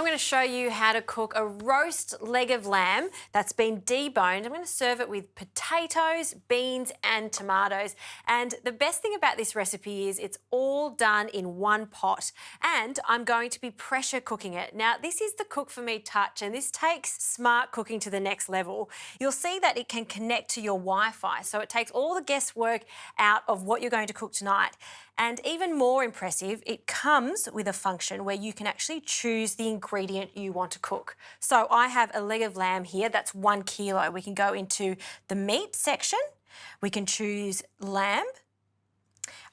I'm going to show you how to cook a roast leg of lamb that's been deboned. I'm going to serve it with potatoes, beans and tomatoes. And the best thing about this recipe is it's all done in one pot, and I'm going to be pressure cooking it. Now, this is the Cook For Me touch, and this takes smart cooking to the next level. You'll see that it can connect to your Wi-Fi, so it takes all the guesswork out of what you're going to cook tonight. And even more impressive, it comes with a function where you can actually choose the ingredient you want to cook. So I have a leg of lamb here, that's 1 kilo. We can go into the meat section. We can choose lamb.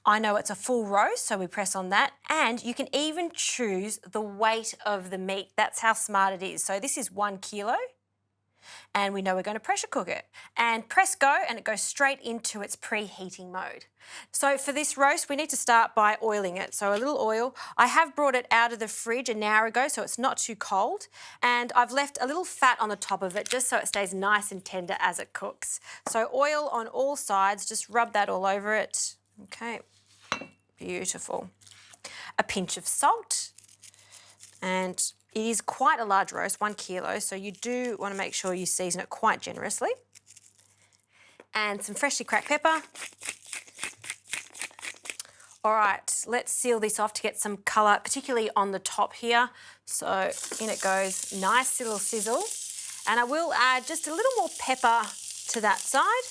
I know it's a full roast, so we press on that. And you can even choose the weight of the meat. That's how smart it is. So this is 1 kilo. And we know we're going to pressure cook it. And press go, and it goes straight into its preheating mode. So for this roast, we need to start by oiling it. So a little oil. I have brought it out of the fridge an hour ago, so it's not too cold. And I've left a little fat on the top of it just so it stays nice and tender as it cooks. So oil on all sides, just rub that all over it. Okay, beautiful. A pinch of salt, and it is quite a large roast, 1 kilo, so you do want to make sure you season it quite generously. And some freshly cracked pepper. All right, let's seal this off to get some colour, particularly on the top here. So in it goes, nice little sizzle. And I will add just a little more pepper to that side.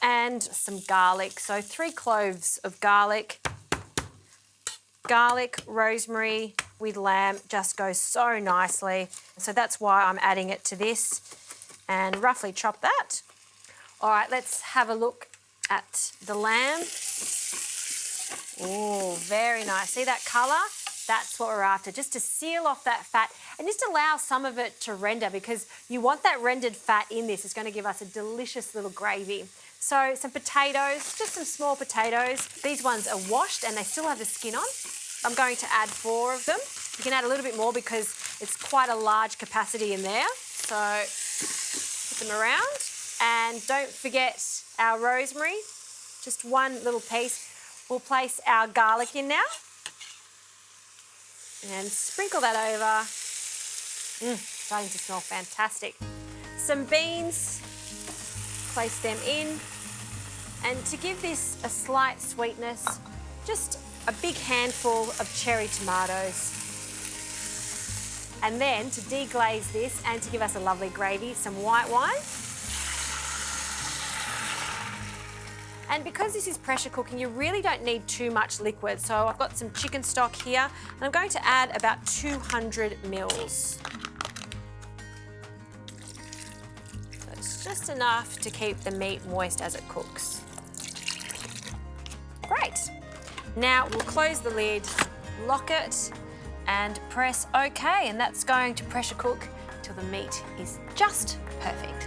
And some garlic, so 3 cloves of garlic. Garlic, rosemary with lamb just goes so nicely. So that's why I'm adding it to this, and roughly chop that. All right, let's have a look at the lamb. Oh, very nice. See that colour? That's what we're after, just to seal off that fat and just allow some of it to render, because you want that rendered fat in this. It's going to give us a delicious little gravy. So some potatoes, just some small potatoes. These ones are washed and they still have the skin on. I'm going to add 4 of them. You can add a little bit more because it's quite a large capacity in there. So put them around. And don't forget our rosemary, just 1 little piece. We'll place our garlic in now. And sprinkle that over. Starting to smell fantastic. Some beans, place them in. And to give this a slight sweetness, just a big handful of cherry tomatoes. And then to deglaze this and to give us a lovely gravy, some white wine. And because this is pressure cooking, you really don't need too much liquid. So I've got some chicken stock here, and I'm going to add about 200 mils. So it's just enough to keep the meat moist as it cooks. Great. Now we'll close the lid, lock it, and press OK, and that's going to pressure cook till the meat is just perfect.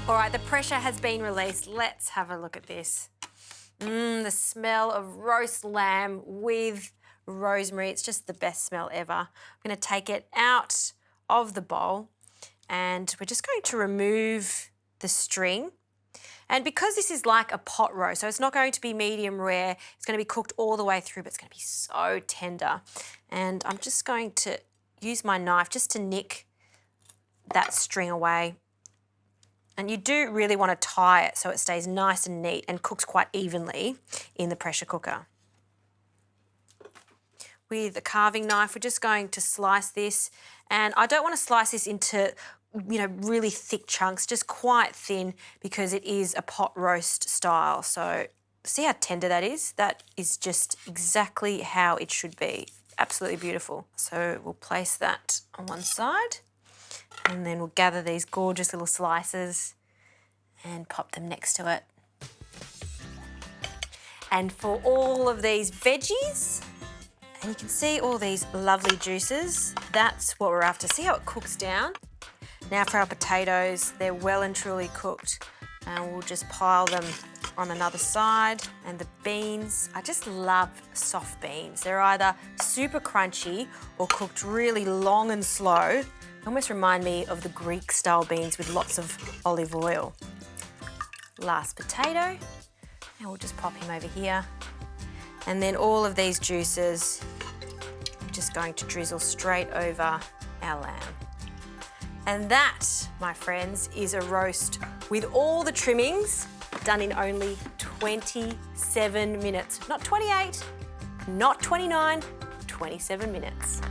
All right, the pressure has been released. Let's have a look at this. The smell of roast lamb with rosemary. It's just the best smell ever. I'm going to take it out of the bowl, and we're just going to remove the string. And because this is like a pot roast, so it's not going to be medium rare, it's going to be cooked all the way through, but it's going to be so tender. And I'm just going to use my knife just to nick that string away. And you do really want to tie it so it stays nice and neat and cooks quite evenly in the pressure cooker. With a carving knife, we're just going to slice this. And I don't want to slice this into, really thick chunks, just quite thin, because it is a pot roast style. So see how tender that is? That is just exactly how it should be. Absolutely beautiful. So we'll place that on one side, and then we'll gather these gorgeous little slices and pop them next to it. And for all of these veggies, and you can see all these lovely juices, that's what we're after. See how it cooks down? Now for our potatoes, they're well and truly cooked, and we'll just pile them on another side. And the beans, I just love soft beans. They're either super crunchy or cooked really long and slow. They almost remind me of the Greek style beans with lots of olive oil. Last potato, and we'll just pop him over here. And then all of these juices, I'm just going to drizzle straight over our lamb. And that, my friends, is a roast with all the trimmings done in only 27 minutes. Not 28, not 29, 27 minutes.